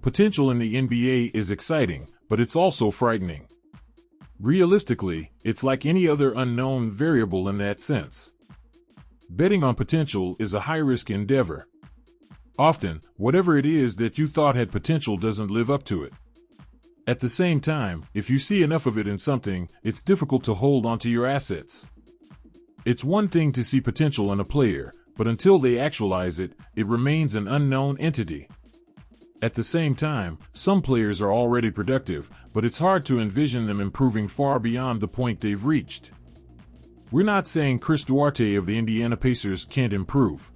Potential in the NBA is exciting, but it's also frightening. Realistically, it's like any other unknown variable in that sense. Betting on potential is a high-risk endeavor. Often, whatever it is that you thought had potential doesn't live up to it. At the same time, if you see enough of it in something, it's difficult to hold onto your assets. It's one thing to see potential in a player, but until they actualize it, it remains an unknown entity. At the same time, some players are already productive, but it's hard to envision them improving far beyond the point they've reached. We're not saying Chris Duarte of the Indiana Pacers can't improve.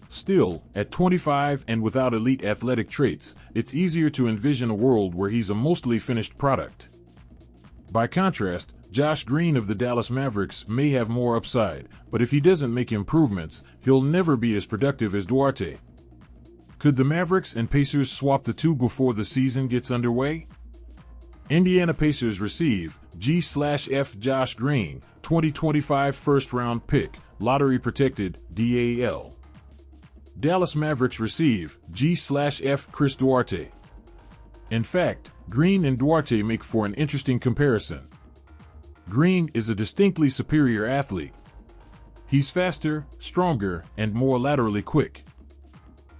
Still, at 25 and without elite athletic traits, it's easier to envision a world where he's a mostly finished product. By contrast, Josh Green of the Dallas Mavericks may have more upside, but if he doesn't make improvements, he'll never be as productive as Duarte. Could the Mavericks and Pacers swap the two before the season gets underway? Indiana Pacers receive G/F Josh Green, 2025 first-round pick, lottery-protected, DAL. Dallas Mavericks receive G/F Chris Duarte. In fact, Green and Duarte make for an interesting comparison. Green is a distinctly superior athlete. He's faster, stronger, and more laterally quick.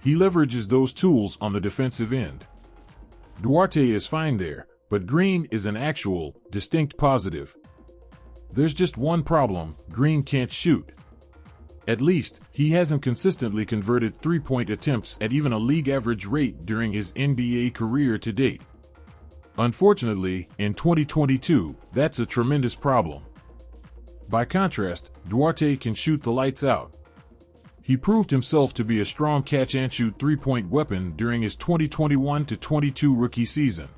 He leverages those tools on the defensive end. Duarte is fine there, but Green is an actual, distinct positive. There's just one problem: Green can't shoot. At least, he hasn't consistently converted three-point attempts at even a league-average rate during his NBA career to date. Unfortunately, in 2022, that's a tremendous problem. By contrast, Duarte can shoot the lights out. He proved himself to be a strong catch-and-shoot three-point weapon during his 2021-22 rookie season.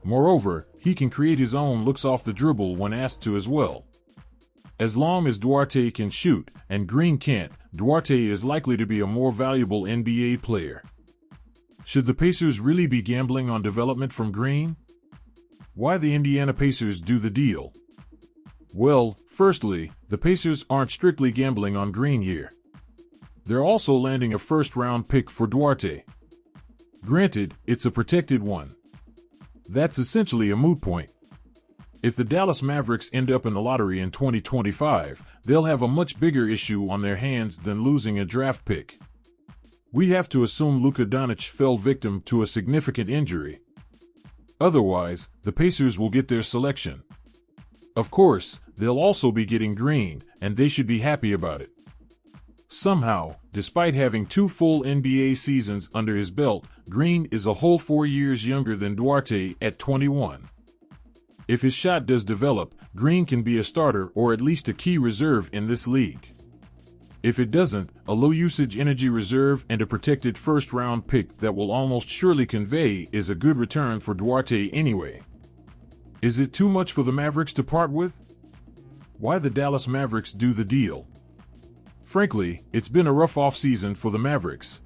Moreover, he can create his own looks off the dribble when asked to as well. As long as Duarte can shoot, and Green can't, Duarte is likely to be a more valuable NBA player. Should the Pacers really be gambling on development from Green? Why the Indiana Pacers do the deal? Well, firstly, the Pacers aren't strictly gambling on Green here. They're also landing a first-round pick for Duarte. Granted, it's a protected one. That's essentially a moot point. If the Dallas Mavericks end up in the lottery in 2025, they'll have a much bigger issue on their hands than losing a draft pick. We have to assume Luka Doncic fell victim to a significant injury. Otherwise, the Pacers will get their selection. Of course, they'll also be getting Green, and they should be happy about it. Somehow, despite having 2 full NBA seasons under his belt, Green is a whole 4 years younger than Duarte at 21. If his shot does develop, Green can be a starter or at least a key reserve in this league. If it doesn't, a low-usage energy reserve and a protected first-round pick that will almost surely convey is a good return for Duarte anyway. Is it too much for the Mavericks to part with? Why the Dallas Mavericks do the deal? Frankly, it's been a rough offseason for the Mavericks.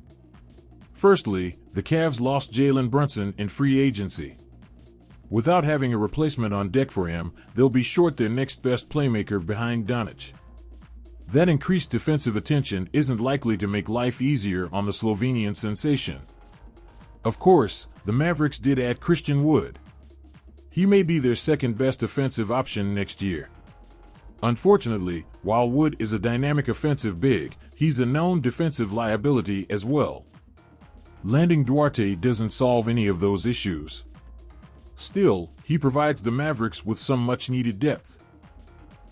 Firstly, the Cavs lost Jalen Brunson in free agency. Without having a replacement on deck for him, they'll be short their next best playmaker behind Doncic. That increased defensive attention isn't likely to make life easier on the Slovenian sensation. Of course, the Mavericks did add Christian Wood. He may be their second best offensive option next year. Unfortunately, while Wood is a dynamic offensive big, he's a known defensive liability as well. Landing Duarte doesn't solve any of those issues. Still, he provides the Mavericks with some much-needed depth.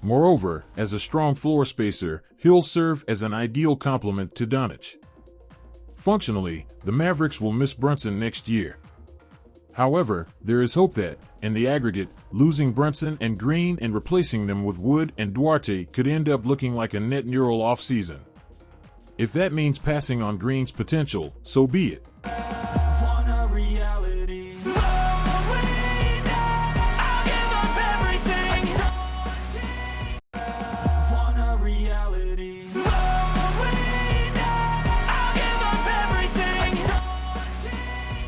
Moreover, as a strong floor spacer, he'll serve as an ideal complement to Doncic. Functionally, the Mavericks will miss Brunson next year. However, there is hope that, in the aggregate, losing Brunson and Green and replacing them with Wood and Duarte could end up looking like a net neutral offseason. If that means passing on Green's potential, so be it.